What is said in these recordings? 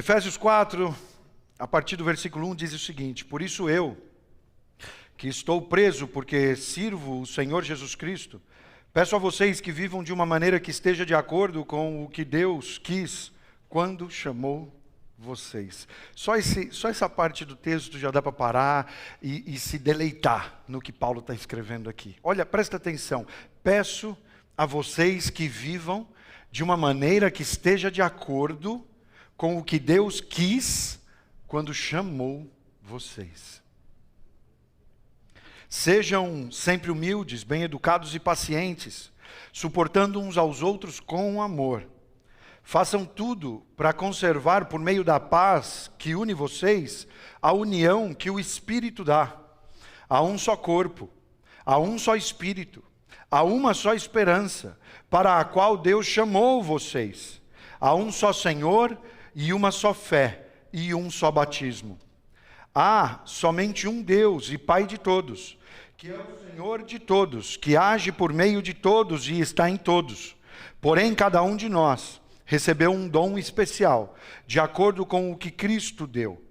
Efésios 4, a partir do versículo 1, diz o seguinte: por isso eu, que estou preso porque sirvo o Senhor Jesus Cristo, peço a vocês que vivam de uma maneira que esteja de acordo com o que Deus quis quando chamou vocês. Só essa parte do texto já dá para parar e se deleitar no que Paulo está escrevendo aqui. Olha, presta atenção. Peço a vocês que vivam de uma maneira que esteja de acordo com o que Deus quis quando chamou vocês. Sejam sempre humildes, bem-educados e pacientes, suportando uns aos outros com amor. Façam tudo para conservar, por meio da paz que une vocês, a união que o Espírito dá. Há um só corpo, há um só Espírito, há uma só esperança, para a qual Deus chamou vocês. Há um só Senhor e uma só fé e um só batismo. Há somente um Deus e Pai de todos, que é o Senhor de todos, que age por meio de todos e está em todos. Porém, cada um de nós recebeu um dom especial, de acordo com o que Cristo deu.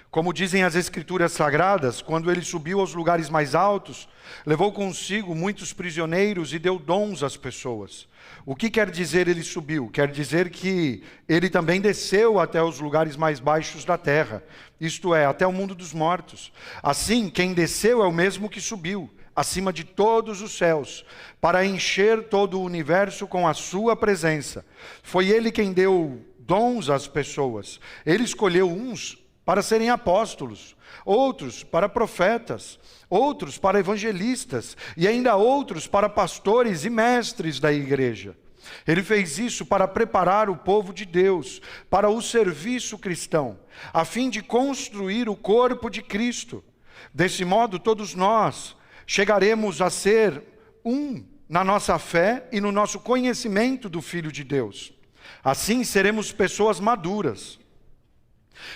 Como dizem as Escrituras Sagradas, quando ele subiu aos lugares mais altos, levou consigo muitos prisioneiros e deu dons às pessoas. O que quer dizer ele subiu? Quer dizer que ele também desceu até os lugares mais baixos da terra, isto é, até o mundo dos mortos. Assim, quem desceu é o mesmo que subiu, acima de todos os céus, para encher todo o universo com a sua presença. Foi ele quem deu dons às pessoas. Ele escolheu uns para serem apóstolos, outros para profetas, outros para evangelistas e ainda outros para pastores e mestres da igreja. Ele fez isso para preparar o povo de Deus para o serviço cristão, a fim de construir o corpo de Cristo. Desse modo, todos nós chegaremos a ser um na nossa fé e no nosso conhecimento do Filho de Deus. Assim, seremos pessoas maduras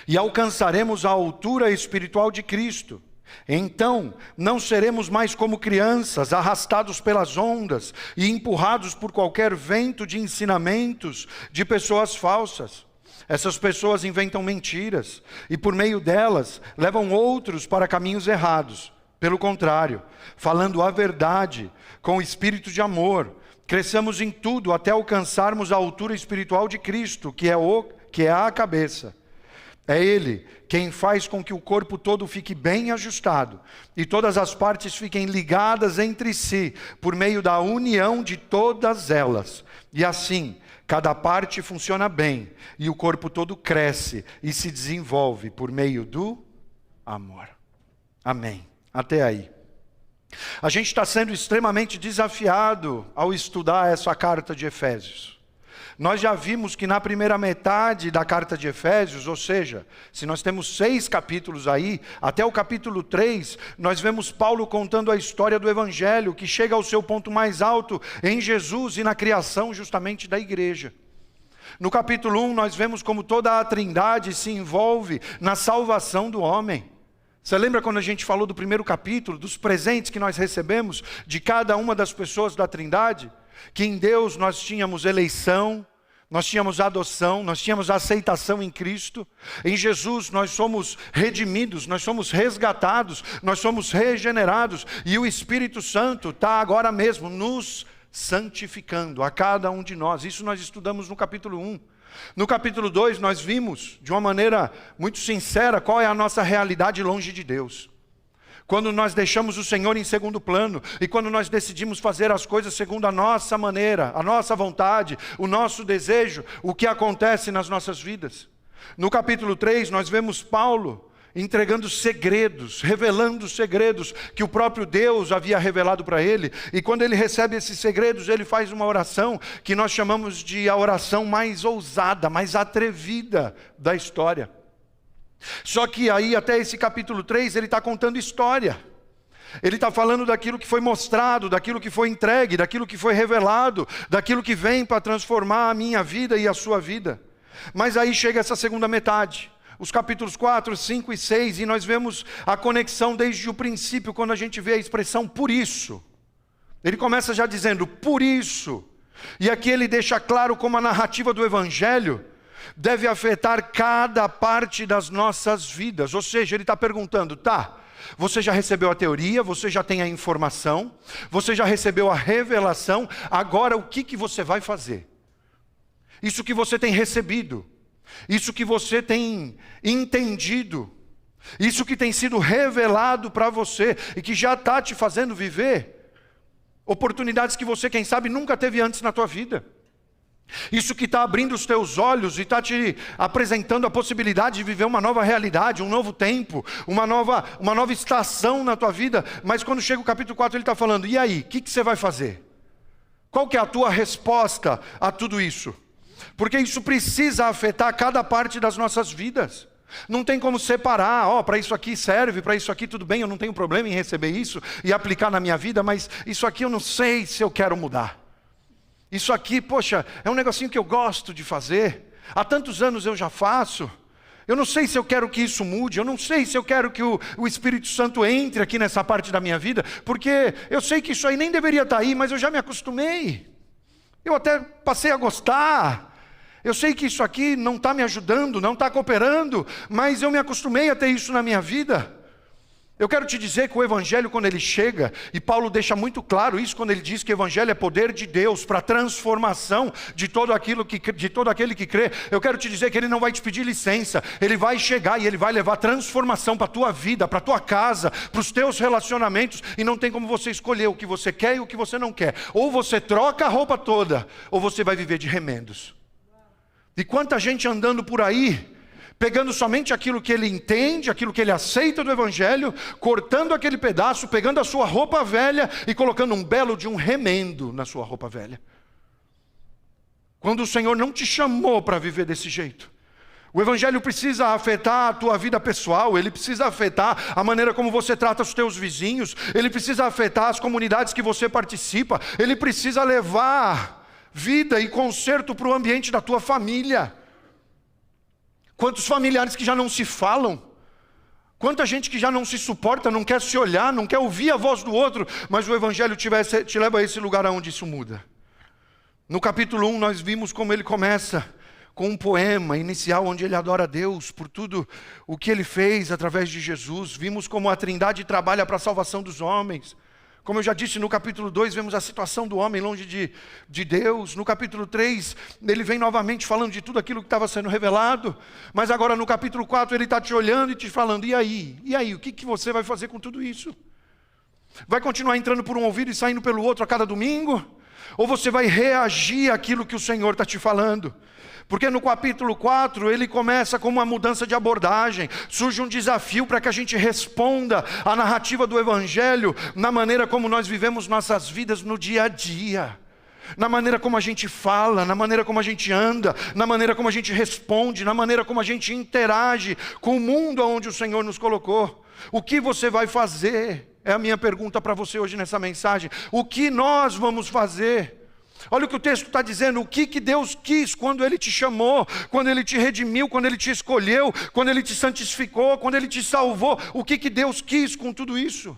e alcançaremos a altura espiritual de Cristo. Então, não seremos mais como crianças, arrastados pelas ondas e empurrados por qualquer vento de ensinamentos de pessoas falsas. Essas pessoas inventam mentiras e, por meio delas, levam outros para caminhos errados. Pelo contrário, falando a verdade, com espírito de amor, cresçamos em tudo até alcançarmos a altura espiritual de Cristo, que é a cabeça. É Ele quem faz com que o corpo todo fique bem ajustado e todas as partes fiquem ligadas entre si por meio da união de todas elas. E assim, cada parte funciona bem e o corpo todo cresce e se desenvolve por meio do amor. Amém. Até aí. A gente está sendo extremamente desafiado ao estudar essa carta de Efésios. Nós já vimos que na primeira metade da carta de Efésios, ou seja, se nós temos 6 capítulos aí, até o capítulo 3, nós vemos Paulo contando a história do Evangelho, que chega ao seu ponto mais alto em Jesus e na criação justamente da igreja. No capítulo 1, nós vemos como toda a Trindade se envolve na salvação do homem. Você lembra quando a gente falou do primeiro capítulo, dos presentes que nós recebemos de cada uma das pessoas da Trindade? Que em Deus nós tínhamos eleição, nós tínhamos adoção, nós tínhamos aceitação em Cristo. Em Jesus nós somos redimidos, nós somos resgatados, nós somos regenerados. E o Espírito Santo está agora mesmo nos santificando a cada um de nós. Isso nós estudamos no capítulo 1. No capítulo 2 nós vimos de uma maneira muito sincera qual é a nossa realidade longe de Deus. Quando nós deixamos o Senhor em segundo plano e quando nós decidimos fazer as coisas segundo a nossa maneira, a nossa vontade, o nosso desejo, o que acontece nas nossas vidas. No capítulo 3 nós vemos Paulo entregando segredos, revelando segredos que o próprio Deus havia revelado para ele. E quando ele recebe esses segredos, ele faz uma oração que nós chamamos de a oração mais ousada, mais atrevida da história. Só que aí até esse capítulo 3 ele está contando história. Ele está falando daquilo que foi mostrado, daquilo que foi entregue, daquilo que foi revelado, daquilo que vem para transformar a minha vida e a sua vida. Mas aí chega essa segunda metade, os capítulos 4, 5 e 6, e nós vemos a conexão desde o princípio, quando a gente vê a expressão por isso. Ele começa já dizendo por isso. E aqui ele deixa claro como a narrativa do Evangelho deve afetar cada parte das nossas vidas. Ou seja, ele está perguntando, tá, você já recebeu a teoria, você já tem a informação, você já recebeu a revelação, agora o que você vai fazer? Isso que você tem recebido, isso que você tem entendido, isso que tem sido revelado para você e que já está te fazendo viver oportunidades que você, quem sabe, nunca teve antes na tua vida. Isso que está abrindo os teus olhos e está te apresentando a possibilidade de viver uma nova realidade, um novo tempo, uma nova estação na tua vida. Mas quando chega o capítulo 4, ele está falando, e aí, o que você vai fazer? Qual que é a tua resposta a tudo isso? Porque isso precisa afetar cada parte das nossas vidas. Não tem como separar, para isso aqui serve, para isso aqui tudo bem, eu não tenho problema em receber isso e aplicar na minha vida, mas isso aqui eu não sei se eu quero mudar. Isso aqui, poxa, é um negocinho que eu gosto de fazer, há tantos anos eu já faço, eu não sei se eu quero que isso mude, eu não sei se eu quero que o Espírito Santo entre aqui nessa parte da minha vida, porque eu sei que isso aí nem deveria estar aí, mas eu já me acostumei, eu até passei a gostar. Eu sei que isso aqui não está me ajudando, não está cooperando, mas eu me acostumei a ter isso na minha vida. Eu quero te dizer que o Evangelho, quando ele chega, e Paulo deixa muito claro isso quando ele diz que o Evangelho é poder de Deus para a transformação de todo aquele que crê. Eu quero te dizer que ele não vai te pedir licença, ele vai chegar e ele vai levar transformação para a tua vida, para a tua casa, para os teus relacionamentos, e não tem como você escolher o que você quer e o que você não quer. Ou você troca a roupa toda, ou você vai viver de remendos. E quanta gente andando por aí, pegando somente aquilo que ele entende, aquilo que ele aceita do Evangelho, cortando aquele pedaço, pegando a sua roupa velha e colocando um belo de um remendo na sua roupa velha. Quando o Senhor não te chamou para viver desse jeito. O Evangelho precisa afetar a tua vida pessoal, ele precisa afetar a maneira como você trata os teus vizinhos, ele precisa afetar as comunidades que você participa, ele precisa levar vida e conserto para o ambiente da tua família. Quantos familiares que já não se falam, quanta gente que já não se suporta, não quer se olhar, não quer ouvir a voz do outro, mas o Evangelho te leva a esse lugar onde isso muda. No capítulo 1 nós vimos como ele começa com um poema inicial onde ele adora a Deus por tudo o que ele fez através de Jesus. Vimos como a Trindade trabalha para a salvação dos homens. Como eu já disse, no capítulo 2, vemos a situação do homem longe de Deus. No capítulo 3, ele vem novamente falando de tudo aquilo que estava sendo revelado. Mas agora no capítulo 4, ele está te olhando e te falando, e aí? E aí, o que você vai fazer com tudo isso? Vai continuar entrando por um ouvido e saindo pelo outro a cada domingo? Ou você vai reagir àquilo que o Senhor está te falando? Porque no capítulo 4 ele começa com uma mudança de abordagem, surge um desafio para que a gente responda à narrativa do Evangelho na maneira como nós vivemos nossas vidas no dia a dia, na maneira como a gente fala, na maneira como a gente anda, na maneira como a gente responde, na maneira como a gente interage com o mundo onde o Senhor nos colocou. O que você vai fazer? É a minha pergunta para você hoje nessa mensagem. O que nós vamos fazer? Olha o que o texto está dizendo, o que Deus quis quando Ele te chamou, quando Ele te redimiu, quando Ele te escolheu, quando Ele te santificou, quando Ele te salvou. O que Deus quis com tudo isso?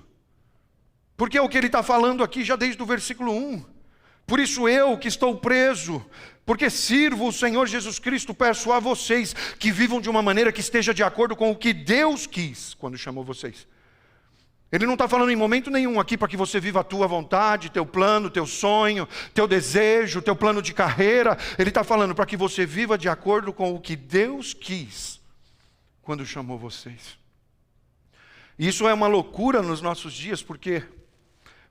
Porque é o que Ele está falando aqui já desde o versículo 1. Por isso eu que estou preso, porque sirvo o Senhor Jesus Cristo, peço a vocês que vivam de uma maneira que esteja de acordo com o que Deus quis quando chamou vocês. Ele não está falando em momento nenhum aqui para que você viva a tua vontade, teu plano, teu sonho, teu desejo, teu plano de carreira. Ele está falando para que você viva de acordo com o que Deus quis quando chamou vocês. E isso é uma loucura nos nossos dias, porque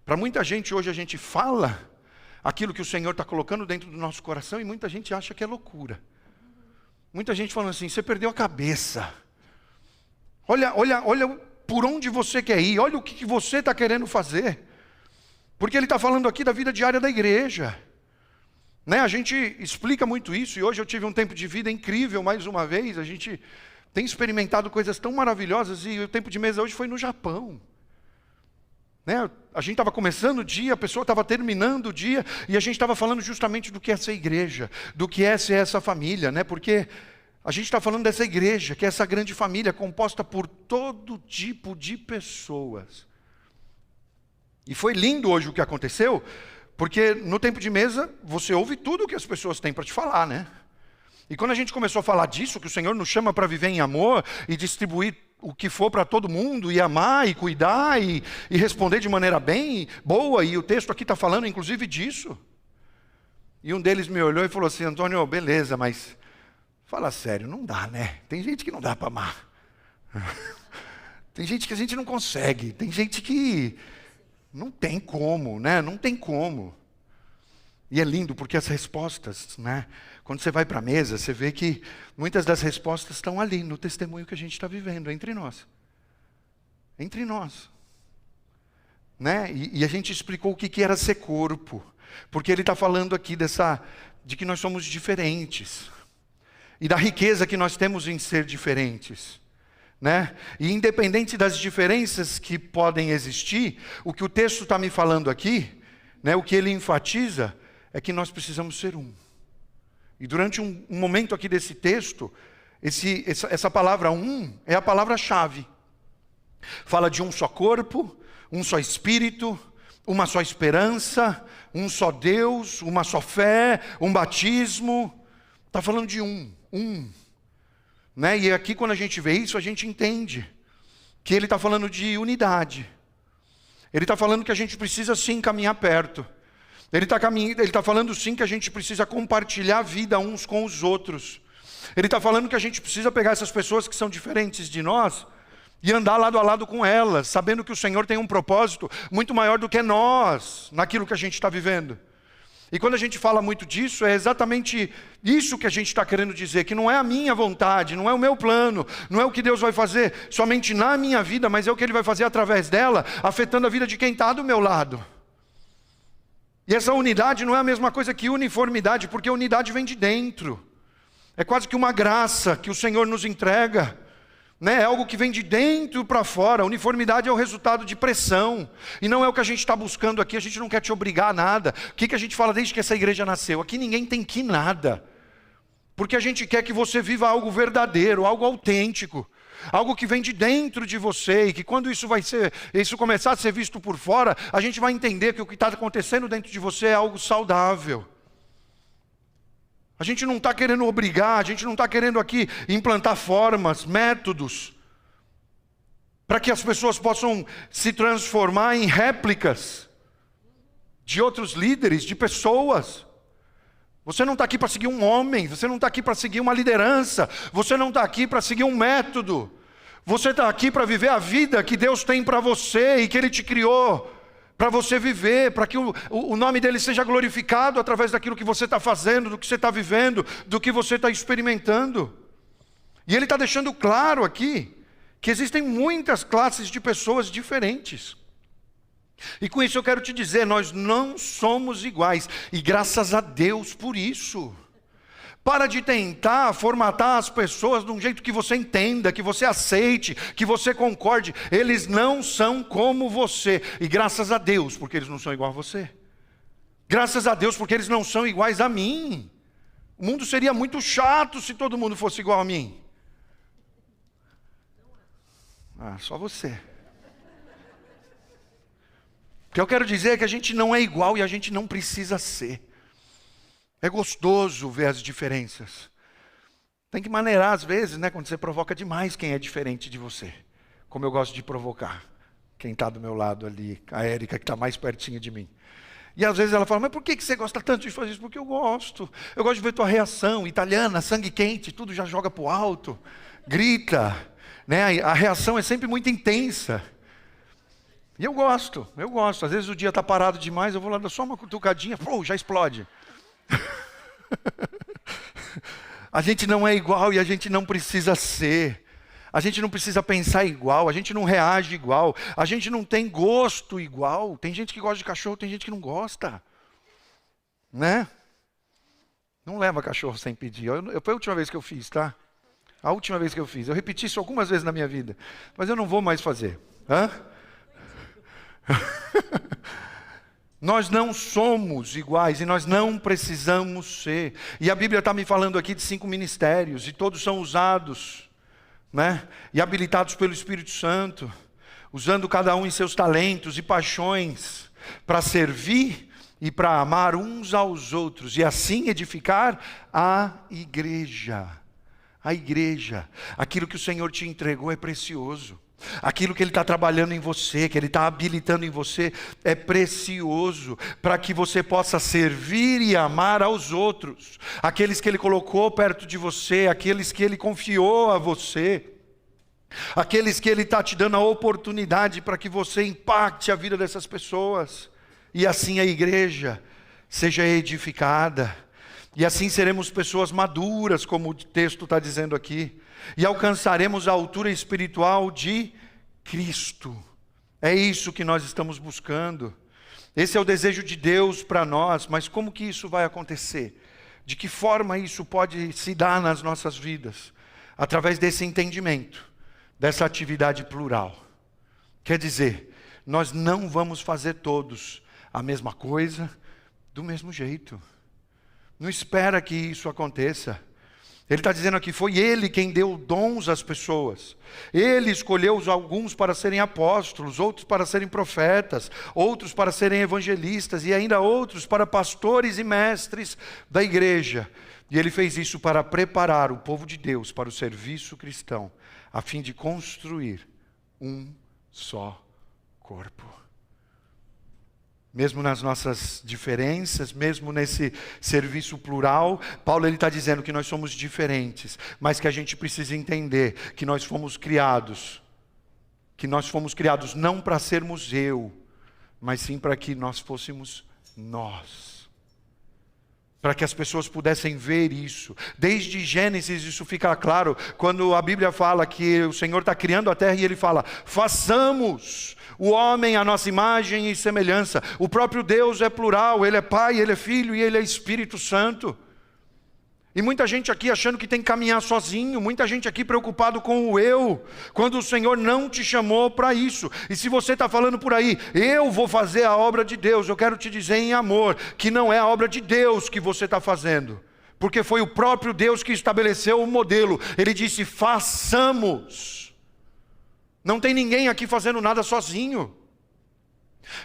para muita gente hoje a gente fala aquilo que o Senhor está colocando dentro do nosso coração e muita gente acha que é loucura. Muita gente falando assim, você perdeu a cabeça. Olha por onde você quer ir, olha o que você está querendo fazer. Porque ele está falando aqui da vida diária da igreja. Né? A gente explica muito isso, e hoje eu tive um tempo de vida incrível, mais uma vez. A gente tem experimentado coisas tão maravilhosas, e o tempo de mesa hoje foi no Japão. Né? A gente estava começando o dia, a pessoa estava terminando o dia, e a gente estava falando justamente do que é ser igreja, do que é ser essa família, né? Porque a gente está falando dessa igreja, que é essa grande família composta por todo tipo de pessoas. E foi lindo hoje o que aconteceu, porque no tempo de mesa você ouve tudo o que as pessoas têm para te falar, né? E quando a gente começou a falar disso, que o Senhor nos chama para viver em amor e distribuir o que for para todo mundo, e amar, e cuidar, e responder de maneira bem, boa, e o texto aqui está falando inclusive disso. E um deles me olhou e falou assim: Antônio, beleza, mas fala sério, não dá, né? Tem gente que não dá para amar. Tem gente que a gente não consegue, tem gente que não tem como, né? Não tem como. E é lindo porque as respostas, né? Quando você vai para a mesa, você vê que muitas das respostas estão ali no testemunho que a gente está vivendo, entre nós. Entre nós. Né? E a gente explicou o que era ser corpo. Porque ele está falando aqui de que nós somos diferentes. E da riqueza que nós temos em ser diferentes. Né? E independente das diferenças que podem existir, o que o texto está me falando aqui, né, o que ele enfatiza, é que nós precisamos ser um. E durante um momento aqui desse texto, essa palavra um é a palavra-chave. Fala de um só corpo, um só espírito, uma só esperança, um só Deus, uma só fé, um batismo. Está falando de um. Né? E aqui quando a gente vê isso, a gente entende que ele está falando de unidade. Ele está falando que a gente precisa sim caminhar perto. Ele está falando sim que a gente precisa compartilhar a vida uns com os outros. Ele está falando que a gente precisa pegar essas pessoas que são diferentes de nós e andar lado a lado com elas, sabendo que o Senhor tem um propósito muito maior do que nós, naquilo que a gente está vivendo. E quando a gente fala muito disso, é exatamente isso que a gente está querendo dizer, que não é a minha vontade, não é o meu plano, não é o que Deus vai fazer somente na minha vida, mas é o que Ele vai fazer através dela, afetando a vida de quem está do meu lado. E essa unidade não é a mesma coisa que uniformidade, porque a unidade vem de dentro. É quase que uma graça que o Senhor nos entrega. Né? É algo que vem de dentro para fora. A uniformidade é o resultado de pressão. E não é o que a gente está buscando aqui. A gente não quer te obrigar a nada. O que a gente fala desde que essa igreja nasceu? Aqui ninguém tem que nada. Porque a gente quer que você viva algo verdadeiro, algo autêntico. Algo que vem de dentro de você, e que quando isso começar a ser visto por fora, a gente vai entender que o que está acontecendo dentro de você é algo saudável. A gente não está querendo obrigar, a gente não está querendo aqui implantar formas, métodos, para que as pessoas possam se transformar em réplicas de outros líderes, de pessoas. Você não está aqui para seguir um homem, você não está aqui para seguir uma liderança, você não está aqui para seguir um método. Você está aqui para viver a vida que Deus tem para você e que Ele te criou para você viver, para que o nome dEle seja glorificado através daquilo que você está fazendo, do que você está vivendo, do que você está experimentando. E Ele está deixando claro aqui que existem muitas classes de pessoas diferentes. E com isso eu quero te dizer, nós não somos iguais, e graças a Deus por isso. Para de tentar formatar as pessoas de um jeito que você entenda, que você aceite, que você concorde. Eles não são como você, e graças a Deus, porque eles não são igual a você. Graças a Deus, porque eles não são iguais a mim. O mundo seria muito chato se todo mundo fosse igual a mim. Só você. O que eu quero dizer é que a gente não é igual e a gente não precisa ser. É gostoso ver as diferenças. Tem que maneirar às vezes, né, quando você provoca demais quem é diferente de você. Como eu gosto de provocar quem está do meu lado ali, a Érica que está mais pertinho de mim. E às vezes ela fala, mas por que você gosta tanto de fazer isso? Porque eu gosto. Eu gosto de ver tua reação, italiana, sangue quente, tudo já joga para o alto, grita. Né? A reação é sempre muito intensa. E eu gosto. Às vezes o dia está parado demais, eu vou lá dar só uma cutucadinha, já explode. A gente não é igual e a gente não precisa ser. A gente não precisa pensar igual, a gente não reage igual, a gente não tem gosto igual. Tem gente que gosta de cachorro, tem gente que não gosta. Né? Não leva cachorro sem pedir. Foi a última vez que eu fiz, tá? A última vez que eu fiz. Eu repeti isso algumas vezes na minha vida, mas eu não vou mais fazer. Nós não somos iguais e nós não precisamos ser. E a Bíblia está me falando aqui de 5 ministérios e todos são usados, né? E habilitados pelo Espírito Santo, usando cada um em seus talentos e paixões para servir e para amar uns aos outros, e assim edificar a igreja. A igreja. Aquilo que o Senhor te entregou é precioso. Aquilo que Ele está trabalhando em você, que Ele está habilitando em você, é precioso, para que você possa servir e amar aos outros. Aqueles que Ele colocou perto de você, aqueles que Ele confiou a você, aqueles que Ele está te dando a oportunidade para que você impacte a vida dessas pessoas. E assim a igreja seja edificada. E assim seremos pessoas maduras, como o texto está dizendo aqui. E alcançaremos a altura espiritual de Cristo. É isso que nós estamos buscando. Esse é o desejo de Deus para nós. Mas como que isso vai acontecer? De que forma isso pode se dar nas nossas vidas? Através desse entendimento, dessa atividade plural. Quer dizer, nós não vamos fazer todos a mesma coisa, do mesmo jeito. Não espera que isso aconteça. Ele está dizendo aqui, foi Ele quem deu dons às pessoas. Ele escolheu alguns para serem apóstolos, outros para serem profetas, outros para serem evangelistas e ainda outros para pastores e mestres da igreja. E Ele fez isso para preparar o povo de Deus para o serviço cristão, a fim de construir um só corpo. Mesmo nas nossas diferenças, mesmo nesse serviço plural, Paulo está dizendo que nós somos diferentes, mas que a gente precisa entender que nós fomos criados não para sermos eu, mas sim para que nós fôssemos nós. Para que as pessoas pudessem ver isso. Desde Gênesis isso fica claro, quando a Bíblia fala que o Senhor está criando a terra e Ele fala, façamos o homem à nossa imagem e semelhança. O próprio Deus é plural, Ele é Pai, Ele é Filho e Ele é Espírito Santo. E muita gente aqui achando que tem que caminhar sozinho, muita gente aqui preocupado com o eu, quando o Senhor não te chamou para isso. E se você está falando por aí, eu vou fazer a obra de Deus, eu quero te dizer em amor, que não é a obra de Deus que você está fazendo, porque foi o próprio Deus que estabeleceu o modelo. Ele disse, façamos. Não tem ninguém aqui fazendo nada sozinho.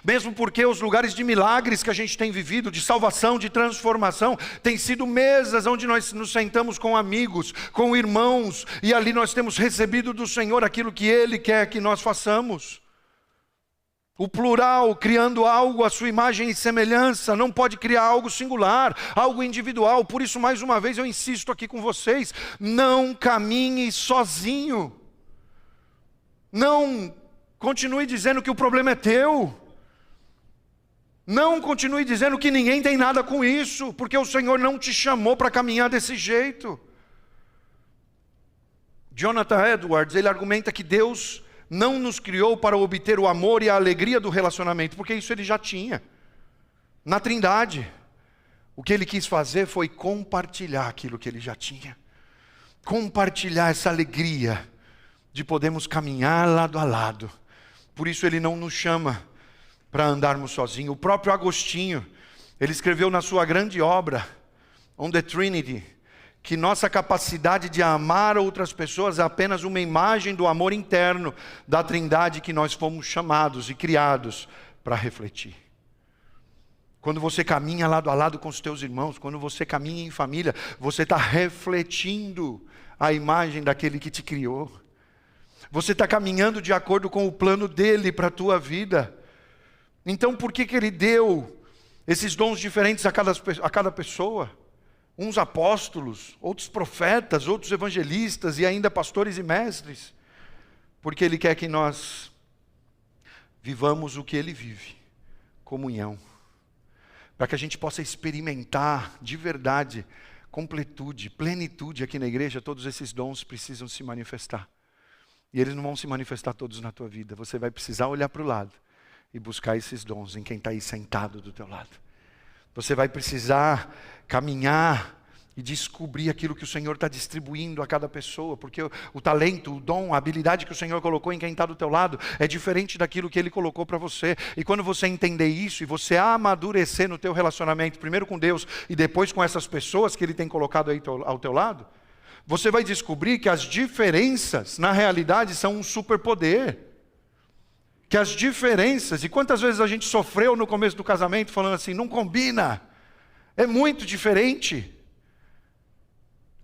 Mesmo porque os lugares de milagres que a gente tem vivido, de salvação, de transformação, tem sido mesas onde nós nos sentamos com amigos, com irmãos, e ali nós temos recebido do Senhor aquilo que Ele quer que nós façamos. O plural, criando algo à sua imagem e semelhança, não pode criar algo singular, algo individual. Por isso, mais uma vez, eu insisto aqui com vocês, não caminhe sozinho. Não continue dizendo que o problema é teu. Não continue dizendo que ninguém tem nada com isso, porque o Senhor não te chamou para caminhar desse jeito. Jonathan Edwards, ele argumenta que Deus não nos criou para obter o amor e a alegria do relacionamento, porque isso Ele já tinha. Na Trindade, o que Ele quis fazer foi compartilhar aquilo que Ele já tinha. Compartilhar essa alegria de podermos caminhar lado a lado. Por isso Ele não nos chama para andarmos sozinhos. O próprio Agostinho, ele escreveu na sua grande obra, On the Trinity, que nossa capacidade de amar outras pessoas é apenas uma imagem do amor interno da Trindade que nós fomos chamados e criados para refletir. Quando você caminha lado a lado com os teus irmãos, quando você caminha em família, você está refletindo a imagem daquele que te criou. Você está caminhando de acordo com o plano dele para a tua vida. Então por que Ele deu esses dons diferentes a cada pessoa? Uns apóstolos, outros profetas, outros evangelistas e ainda pastores e mestres. Porque Ele quer que nós vivamos o que Ele vive, comunhão. Para que a gente possa experimentar de verdade, completude, plenitude aqui na igreja, todos esses dons precisam se manifestar. E eles não vão se manifestar todos na tua vida. Você vai precisar olhar para o lado e buscar esses dons em quem está aí sentado do teu lado. Você vai precisar caminhar e descobrir aquilo que o Senhor está distribuindo a cada pessoa, porque o talento, o dom, a habilidade que o Senhor colocou em quem está do teu lado é diferente daquilo que Ele colocou para você. E quando você entender isso e você amadurecer no teu relacionamento, primeiro com Deus e depois com essas pessoas que Ele tem colocado aí ao teu lado, você vai descobrir que as diferenças, na realidade, são um superpoder. que as diferenças, e quantas vezes a gente sofreu no começo do casamento falando assim, não combina, é muito diferente.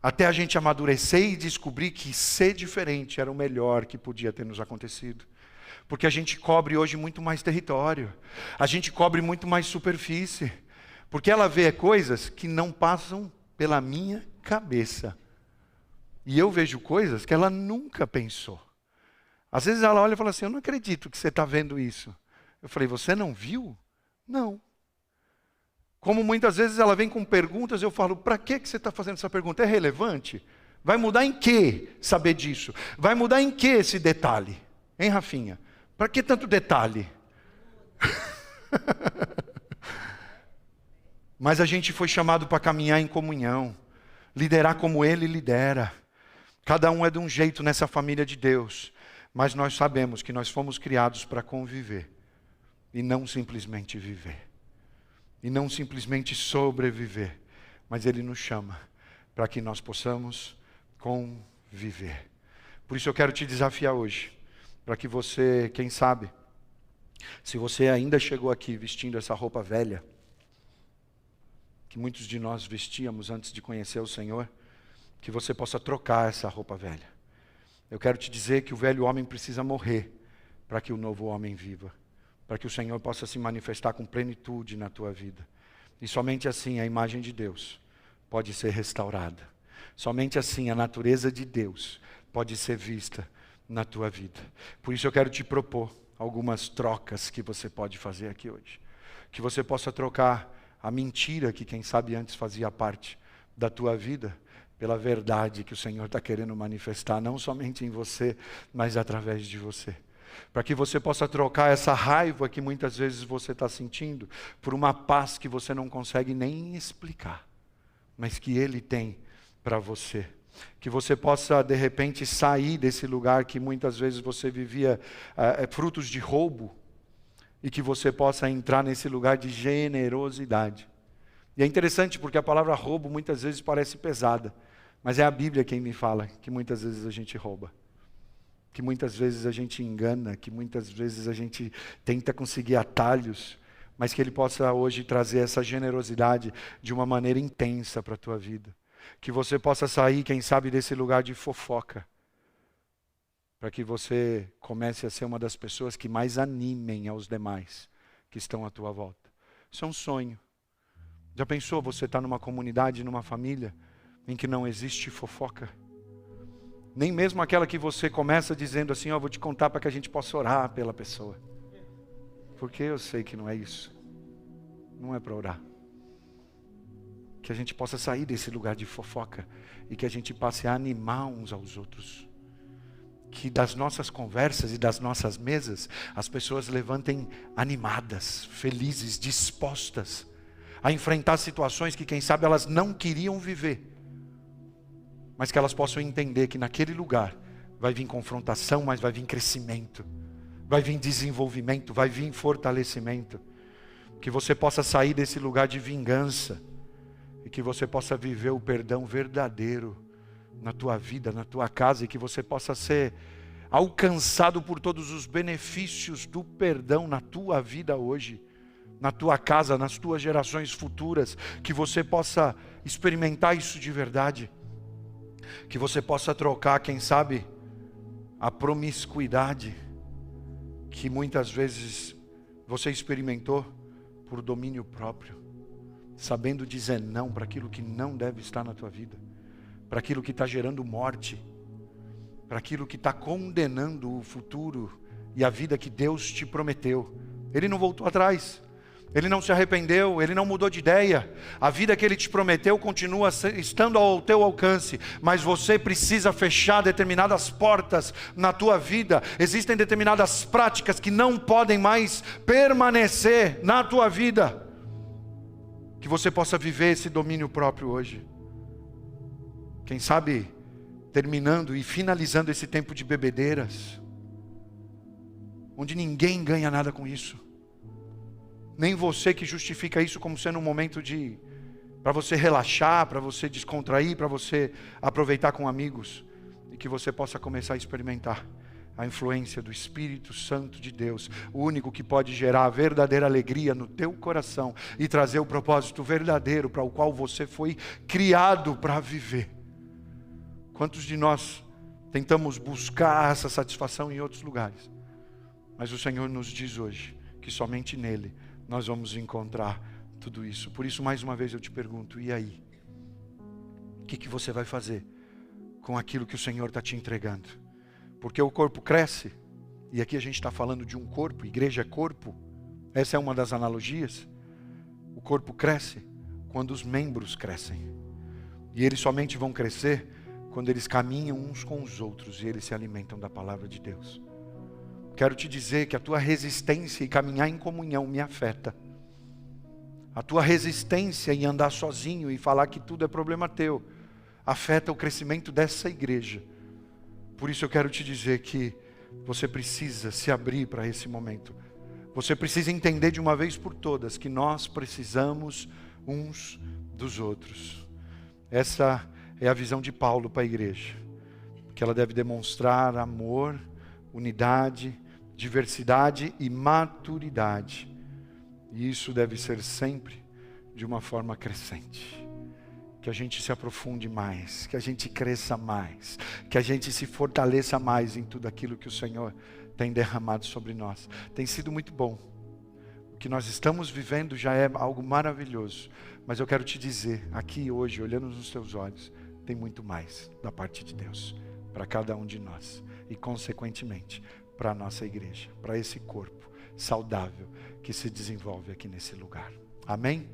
Até a gente amadurecer e descobrir que ser diferente era o melhor que podia ter nos acontecido. Porque a gente cobre hoje muito mais território, a gente cobre muito mais superfície, porque ela vê coisas que não passam pela minha cabeça. E eu vejo coisas que ela nunca pensou. Às vezes ela olha e fala assim, eu não acredito que você está vendo isso. Eu falei, você não viu? Não. Como muitas vezes ela vem com perguntas, eu falo, para que você está fazendo essa pergunta? É relevante? Vai mudar em que saber disso? Vai mudar em que esse detalhe? Hein, Rafinha? Para que tanto detalhe? Mas a gente foi chamado para caminhar em comunhão, liderar como Ele lidera. Cada um é de um jeito nessa família de Deus, mas nós sabemos que nós fomos criados para conviver, e não simplesmente viver, e não simplesmente sobreviver, mas Ele nos chama para que nós possamos conviver. Por isso eu quero te desafiar hoje, para que você, quem sabe, se você ainda chegou aqui vestindo essa roupa velha, que muitos de nós vestíamos antes de conhecer o Senhor, que você possa trocar essa roupa velha. Eu quero te dizer que o velho homem precisa morrer para que o novo homem viva, para que o Senhor possa se manifestar com plenitude na tua vida. E somente assim a imagem de Deus pode ser restaurada. Somente assim a natureza de Deus pode ser vista na tua vida. Por isso eu quero te propor algumas trocas que você pode fazer aqui hoje. Que você possa trocar a mentira que quem sabe antes fazia parte da tua vida, pela verdade que o Senhor está querendo manifestar, não somente em você, mas através de você. Para que você possa trocar essa raiva que muitas vezes você está sentindo, por uma paz que você não consegue nem explicar, mas que Ele tem para você. Que você possa, de repente, sair desse lugar que muitas vezes você vivia frutos de roubo, e que você possa entrar nesse lugar de generosidade. E é interessante porque a palavra roubo muitas vezes parece pesada, mas é a Bíblia quem me fala que muitas vezes a gente rouba, que muitas vezes a gente engana, que muitas vezes a gente tenta conseguir atalhos, mas que Ele possa hoje trazer essa generosidade de uma maneira intensa para a tua vida. Que você possa sair, quem sabe, desse lugar de fofoca, para que você comece a ser uma das pessoas que mais animem aos demais que estão à tua volta. Isso é um sonho. Já pensou você estar numa comunidade, numa família, em que não existe fofoca? Nem mesmo aquela que você começa dizendo assim, vou te contar para que a gente possa orar pela pessoa. Porque eu sei que não é isso. Não é para orar. Que a gente possa sair desse lugar de fofoca e que a gente passe a animar uns aos outros. Que das nossas conversas e das nossas mesas, as pessoas levantem animadas, felizes, dispostas a enfrentar situações que quem sabe elas não queriam viver, mas que elas possam entender que naquele lugar vai vir confrontação, mas vai vir crescimento, vai vir desenvolvimento, vai vir fortalecimento. Que você possa sair desse lugar de vingança e que você possa viver o perdão verdadeiro na tua vida, na tua casa, e que você possa ser alcançado por todos os benefícios do perdão na tua vida hoje, na tua casa, nas tuas gerações futuras, que você possa experimentar isso de verdade, que você possa trocar, quem sabe, a promiscuidade que muitas vezes você experimentou por domínio próprio, sabendo dizer não para aquilo que não deve estar na tua vida, para aquilo que está gerando morte, para aquilo que está condenando o futuro e a vida que Deus te prometeu. Ele não voltou atrás, Ele não se arrependeu, Ele não mudou de ideia. A vida que Ele te prometeu continua estando ao teu alcance, mas você precisa fechar determinadas portas na tua vida. Existem determinadas práticas que não podem mais permanecer na tua vida. Que você possa viver esse domínio próprio hoje. Quem sabe, terminando e finalizando esse tempo de bebedeiras, onde ninguém ganha nada com isso. Nem você que justifica isso como sendo um momento para você relaxar, para você descontrair, para você aproveitar com amigos. E que você possa começar a experimentar a influência do Espírito Santo de Deus, o único que pode gerar a verdadeira alegria no teu coração e trazer o propósito verdadeiro para o qual você foi criado para viver. Quantos de nós tentamos buscar essa satisfação em outros lugares? Mas o Senhor nos diz hoje que somente nele nós vamos encontrar tudo isso. Por isso, mais uma vez eu te pergunto, e aí? O que você vai fazer com aquilo que o Senhor está te entregando? Porque o corpo cresce, e aqui a gente está falando de um corpo, igreja é corpo, essa é uma das analogias. O corpo cresce quando os membros crescem, e eles somente vão crescer quando eles caminham uns com os outros, e eles se alimentam da palavra de Deus. Quero te dizer que a tua resistência em caminhar em comunhão me afeta. A tua resistência em andar sozinho e falar que tudo é problema teu, afeta o crescimento dessa igreja. Por isso eu quero te dizer que você precisa se abrir para esse momento. Você precisa entender de uma vez por todas que nós precisamos uns dos outros. Essa é a visão de Paulo para a igreja. Que ela deve demonstrar amor, unidade, diversidade e maturidade. E isso deve ser sempre de uma forma crescente. Que a gente se aprofunde mais, que a gente cresça mais, que a gente se fortaleça mais em tudo aquilo que o Senhor tem derramado sobre nós. Tem sido muito bom. O que nós estamos vivendo já é algo maravilhoso. Mas eu quero te dizer, aqui hoje, olhando nos teus olhos, tem muito mais da parte de Deus, para cada um de nós. E consequentemente, para a nossa igreja, para esse corpo saudável que se desenvolve aqui nesse lugar. Amém?